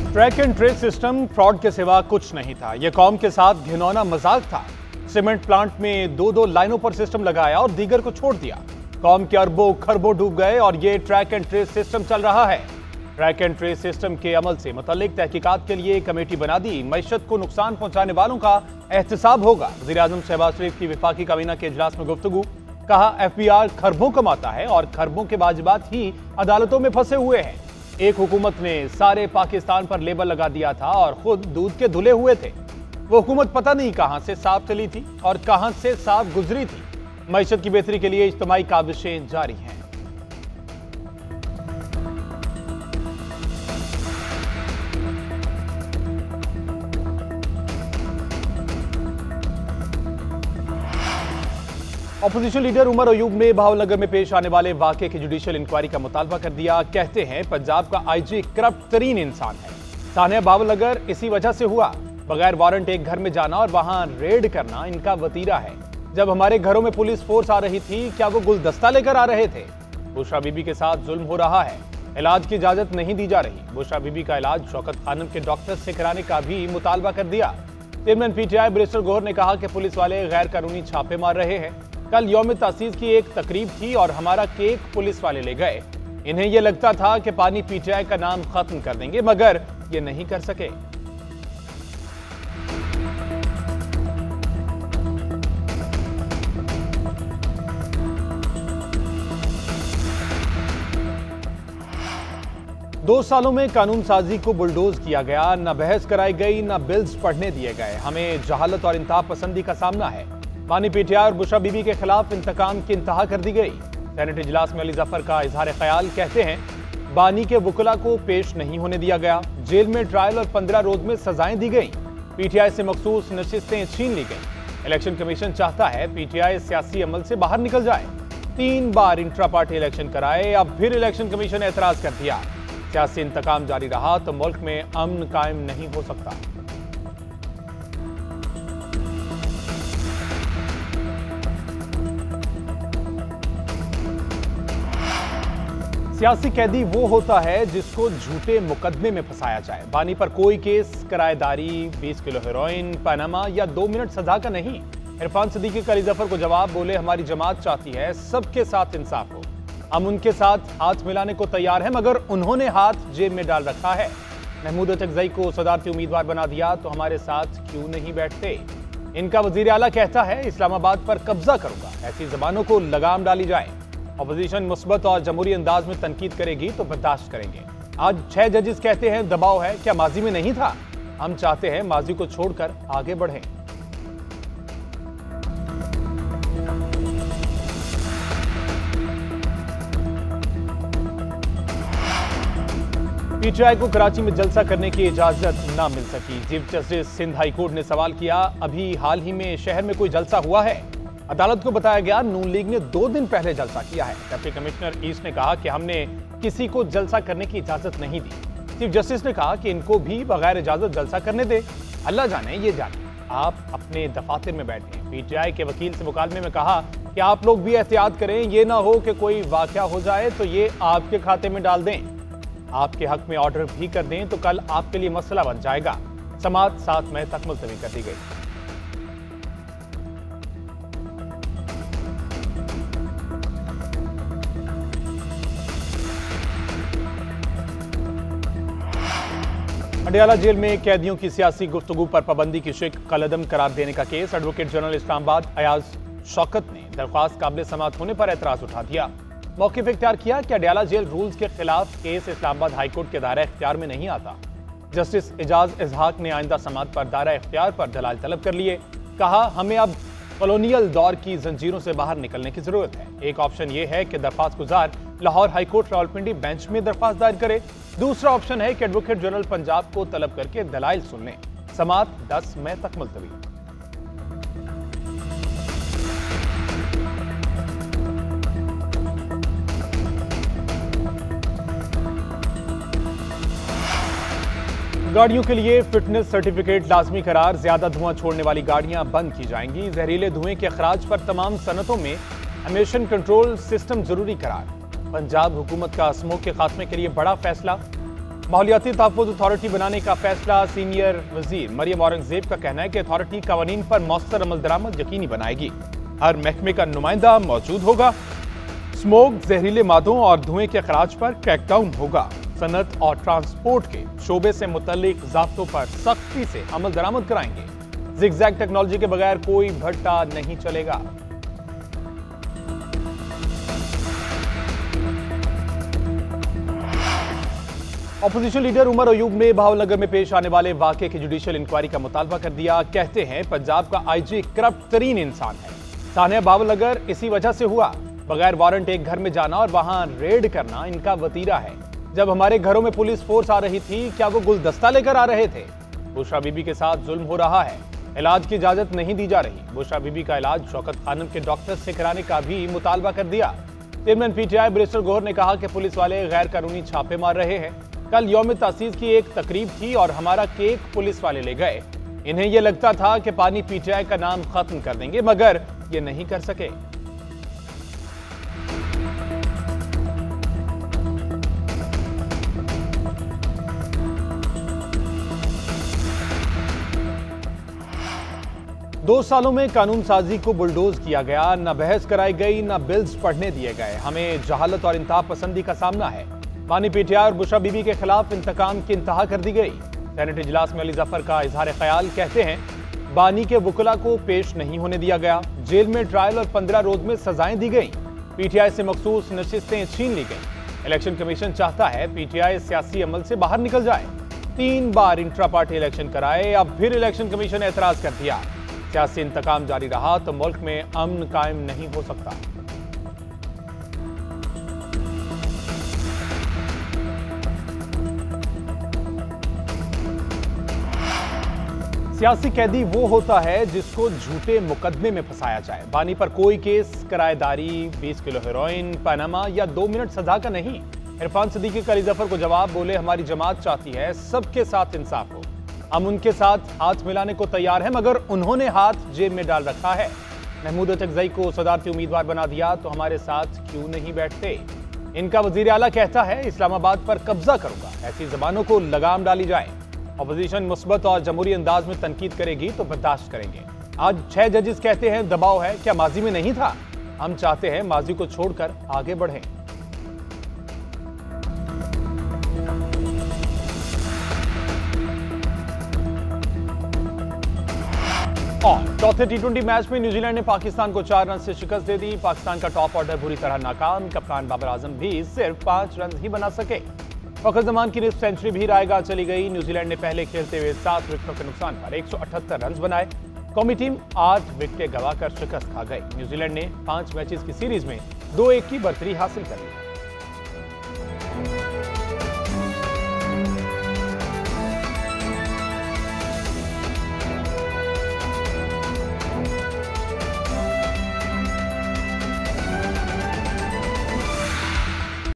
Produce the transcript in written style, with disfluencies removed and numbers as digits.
Track and trace system fraud के सिवा कुछ नहीं था। यह कौम के साथ घिनौना मजाक था। सीमेंट प्लांट में दो लाइनों पर सिस्टम लगाया और दीगर को छोड़ दिया। कौम के अरबों खरबों डूब गए और ये ट्रैक एंड ट्रेस सिस्टम चल रहा है। ट्रैक एंड ट्रेस सिस्टम के अमल से मुतल्लिक तहकीकात के लिए कमेटी बना दी। मईशत को नुकसान पहुंचाने वालों का एहतसाब होगा। वज़ीर-ए-आज़म शहबाज शरीफ की विफाकी काबीना के इजलास में गुफ्तगू। कहा FBI खरबों कमाता है और खरबों के वाजिबात ही अदालतों में फंसे हुए हैं। एक हुकूमत ने सारे पाकिस्तान पर लेबल लगा दिया था और खुद दूध के धुले हुए थे। वो हुकूमत पता नहीं कहां से साफ चली थी और कहां से साफ गुजरी थी। मईशत की बेहतरी के लिए इज्तिमाई काबिशें जारी हैं। अपोजिशन लीडर उमर अयूब ने भावनगर में पेश आने वाले वाकये की जुडिशियल इंक्वायरी का मुतालबा कर दिया। कहते हैं पंजाब का IG करप्ट तरीन इंसान है। सानिया भावनगर इसी वजह से हुआ। बगैर वारंट एक घर में जाना और वहां रेड करना इनका वतीरा है। जब हमारे घरों में पुलिस फोर्स आ रही थी, क्या वो गुलदस्ता लेकर आ रहे थे? बुशरा बीबी के साथ जुल्म हो रहा है। इलाज की इजाजत नहीं दी जा रही। बुशरा बीबी का इलाज शौकत खानम के डॉक्टर से कराने का भी मुतालबा कर दिया। चेयरमैन PTI बैरिस्टर गौहर ने कहा कि पुलिस वाले गैर कानूनी छापे मार रहे हैं। कल यौम तासीस की एक तकरीब थी और हमारा केक पुलिस वाले ले गए। इन्हें यह लगता था कि पानी PTI का नाम खत्म कर देंगे, मगर ये नहीं कर सके। दो सालों में कानून साजी को बुलडोज किया गया। न बहस कराई गई, न बिल्स पढ़ने दिए गए। हमें जहालत और इंतहा पसंदी का सामना है। पानी PTI और बुशरा बीबी के खिलाफ इंतकाम की इंतहा कर दी गई। सेनेट इजलास में अली जफर का इजहार ख्याल। कहते हैं बानी के वकुला को पेश नहीं होने दिया गया। जेल में ट्रायल और 15 रोज में सजाएं दी गई। PTI से मखसूस नशिस्तें छीन ली गई। इलेक्शन कमीशन चाहता है PTI सियासी अमल से बाहर निकल जाए। 3 बार इंट्रा पार्टी इलेक्शन कराए, अब फिर इलेक्शन कमीशन एतराज कर दिया। सियासी इंतकाम जारी रहा तो मुल्क में अमन कायम नहीं हो सकता। सियासी कैदी वो होता है जिसको झूठे मुकदमे में फंसाया जाए। बानी पर कोई केस किराएदारी, 20 किलो हेरोइन, पनामा या 2 मिनट सजा का नहीं। इरफान सिद्दीकी का अली जफर को जवाब। बोले हमारी जमात चाहती है सबके साथ इंसाफ हो। हम उनके साथ हाथ मिलाने को तैयार हैं, मगर उन्होंने हाथ जेब में डाल रखा है। महमूद अचकजई को सदारती उम्मीदवार बना दिया तो हमारे साथ क्यों नहीं बैठते? इनका वजीर आला कहता है इस्लामाबाद पर कब्जा करूंगा। ऐसी जबानों को लगाम डाली जाए। अपोजिशन मुस्बत और जमहूरी अंदाज में तनकीद करेगी तो बर्दाश्त करेंगे। आज 6 जजेस कहते हैं दबाव है। क्या माजी में नहीं था? हम चाहते हैं माजी को छोड़कर आगे बढ़ें। PTI को कराची में जलसा करने की इजाजत ना मिल सकी। Chief justice Sindh high court ने सवाल किया, अभी हाल ही में शहर में कोई जलसा हुआ है? अदालत को बताया गया नून लीग ने 2 दिन पहले जलसा किया है। डिप्टी कमिश्नर ईस्ट ने कहा कि हमने किसी को जलसा करने की इजाजत नहीं दी। चीफ जस्टिस ने कहा कि इनको भी बगैर इजाजत जलसा करने दे। अल्लाह जाने ये जाने, आप अपने दफातर में बैठे। PTI के वकील से मुकालमे में कहा कि आप लोग भी एहतियात करें, ये ना हो कि कोई वाकया हो जाए तो ये आपके खाते में डाल दें। आपके हक में ऑर्डर भी कर दें तो कल आपके लिए मसला बन जाएगा। समाअत 7 मई तक मुलतवी कर दी गई। अडयाला जेल में कैदियों की सियासी गुफ्तगू पर पाबंदी की शिक कलअदम करार देने का case. Advocate general Islamabad Ayaz Shaukat ने दरख्वास्त काबिल समाअत होने पर एतराज उठा दिया। मौक़िफ़ इख्तियार किया कि अडयाला जेल रूल्स के खिलाफ केस इस्लामाबाद हाईकोर्ट के दायरा इख्तियार में नहीं आता। जस्टिस एजाज इजहाक ने आइंदा समाअत पर दायरा इख्तियार पर दलाल तलब कर लिए। कहा हमें अब कॉलोनियल दौर की जंजीरों से बाहर निकलने की जरूरत है। एक ऑप्शन ये है कि दरख्वास्त गुजार लाहौर हाईकोर्ट रावलपिंडी बेंच में दरख्वास्त दायर करे। दूसरा ऑप्शन है कि एडवोकेट जनरल पंजाब को तलब करके दलाइल सुन लें। समाअत 10 मई तक मुलतवी। गाड़ियों के लिए फिटनेस सर्टिफिकेट लाजमी करार। ज्यादा धुआं छोड़ने वाली गाड़ियां बंद की जाएंगी। जहरीले धुएं के अखराज पर तमाम सनतों में एमिशन कंट्रोल सिस्टम जरूरी करार। पंजाब हुकूमत का स्मोक के खात्मे के लिए बड़ा फैसला। माहौलियाती तहफ़्फ़ुज़ अथॉरिटी बनाने का फैसला। सीनियर वजीर मरियम औरंगजेब का कहना है कि अथॉरिटी कवानीन पर मौसर अमल दरामद यकीनी बनाएगी। हर महकमे का नुमाइंदा मौजूद होगा। स्मोक, जहरीले मादों और धुएं के खराज पर क्रैकडाउन होगा। सनत और ट्रांसपोर्ट के शोबे से मुतल्लिक ज़ाब्तों पर सख्ती से अमल दरामद कराएंगे। ज़िगज़ैग टेक्नोलॉजी के बगैर कोई भट्टा नहीं चलेगा। ऑपोजिशन लीडर उमर अयूब ने भावनगर में पेश आने वाले वाकये की जुडिशियल इंक्वायरी का मुतालबा कर दिया। कहते हैं पंजाब का आईजी करप्ट तरीन इंसान है। सानिया भावनगर इसी वजह से हुआ। बगैर वारंट एक घर में जाना और वहां रेड करना इनका वतीरा है। जब हमारे घरों में पुलिस फोर्स आ रही थी, क्या वो गुलदस्ता लेकर आ रहे थे? बुशरा बीबी के साथ जुल्म हो रहा है, इलाज की इजाजत नहीं दी जा रही। बुशरा बीबी का इलाज शौकत खानम के डॉक्टर से कराने का भी मुतालबा कर दिया। चेयरमैन पीटीआई बैरिस्टर गौहर ने कहा कि पुलिस वाले गैर कानूनी छापे मार रहे हैं। कल यौम तासीस की एक तकरीब थी और हमारा केक पुलिस वाले ले गए। इन्हें यह लगता था कि पानी पीटीआई का नाम खत्म कर देंगे, मगर ये नहीं कर सके। दो सालों में कानून साजी को बुलडोज किया गया। न बहस कराई गई, न बिल्स पढ़ने दिए गए। हमें जहालत और इंतहा पसंदी का सामना है। पानी पीटीआई और बुशरा बीबी के खिलाफ इंतकाम की इंतहा कर दी गई। सेनेट इजलास में अली जफर का इजहार ख्याल। कहते हैं बानी के वकुला को पेश नहीं होने दिया गया। जेल में ट्रायल और 15 रोज में सजाएं दी गई। पीटीआई से मखसूस नशिस्तें छीन ली गई। इलेक्शन कमीशन चाहता है पीटीआई सियासी अमल से बाहर निकल जाए। 3 बार इंट्रा पार्टी इलेक्शन कराए, अब फिर इलेक्शन कमीशन ने एतराज कर दिया। सियासी इंतकाम जारी रहा तो मुल्क में अमन कायम नहीं हो सकता। सियासी कैदी वो होता है जिसको झूठे मुकदमे में फंसाया जाए। बानी पर कोई केस किराएदारी, 20 किलो हेरोइन, पनामा या 2 मिनट सजा का नहीं। इरफान सिद्दीकी का अली जफर को जवाब। बोले हमारी जमात चाहती है सबके साथ इंसाफ हो। हम उनके साथ हाथ मिलाने को तैयार हैं, मगर उन्होंने हाथ जेब में डाल रखा है। महमूद अचकजई को सदारती उम्मीदवार बना दिया तो हमारे साथ क्यों नहीं बैठते? इनका वजीर आला कहता है इस्लामाबाद पर कब्जा करूंगा। ऐसी जबानों को लगाम डाली जाए। अपोजिशन मुस्बत और जमहूरी अंदाज में तनकीद करेगी तो बर्दाश्त करेंगे। आज 6 जजेस कहते हैं दबाव है। क्या माजी में नहीं था? हम चाहते हैं माजी को छोड़कर आगे बढ़ें। और चौथे टी20 मैच में न्यूजीलैंड ने पाकिस्तान को 4 रन से शिकस्त दे दी। पाकिस्तान का टॉप ऑर्डर बुरी तरह नाकाम। कप्तान बाबर आजम भी सिर्फ 5 रन ही बना सके। फखर जमान की निस्फ सेंचुरी भी रायगा चली गई। न्यूजीलैंड ने पहले खेलते हुए 7 विकेटों के नुकसान पर 178 रन बनाए। कौमी टीम 8 विकेटें गंवाकर शिकस्त खा गई। न्यूजीलैंड ने 5 मैचेस की सीरीज में 2-1 की बढ़तरी हासिल कर ली।